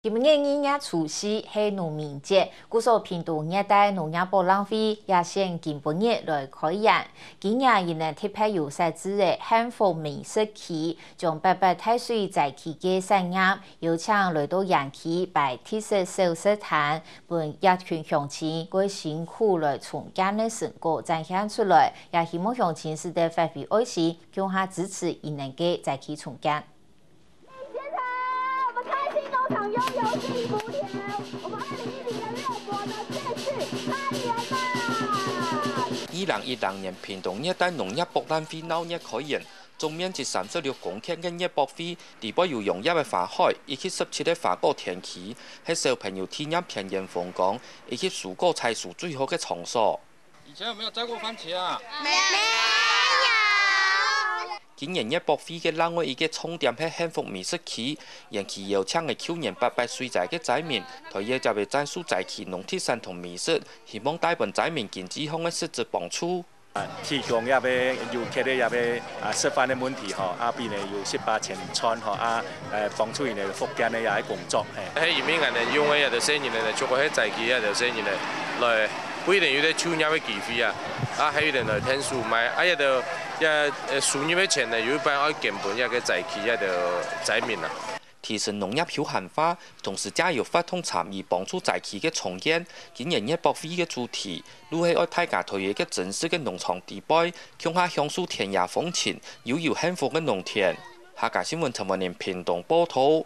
今年2月除夕是农民节，故所屏东热带农业博览会也先今本日来开演。今年仍然特别有设置的幸福美食期，将800太岁在期嘅产业邀请来到园区摆特色小食摊，本一群乡亲过辛苦来从艰的成果展现出来，也希望乡亲是得发挥爱心，共下支持仍能嘅在期从艰。场拥有幸福田，我们2010的热播呢正式开演啦！2010年屏东热带农业博览会闹热开演，总面积36公顷嘅热博会，地表有融入嘅花海，以及17个花果田区，係小朋友體驗田園風光以及蔬果採收最好嘅場所。以前有沒有摘過番茄啊？沒有。今年熱博會嘅另外一個重點係幸福美食期，園區邀請嘅去年800歲仔嘅仔民，佢亦就會展示在區農特產同美食，希望帶俾仔民經濟上嘅實質幫助。提供也要遊客咧也要示範嘅問題吼，邊咧有18千村吼幫助人哋福建咧也喺工作。喺入面人哋用嘅就些人哋做個喺在地就些人哋來，不一定有啲抽獎嘅機會啊，喺有啲來聽書買，收入嘅錢呢，有一般要根本一個在地的仔民啊。提升農業休閒化，同時加入發通參與幫助在地嘅重建。今年熱博會嘅主題，如係愛大家推嘅真實嘅農場地標，向下享受田野風情，悠悠幸福嘅農田。客家新聞陳文年屏東報道。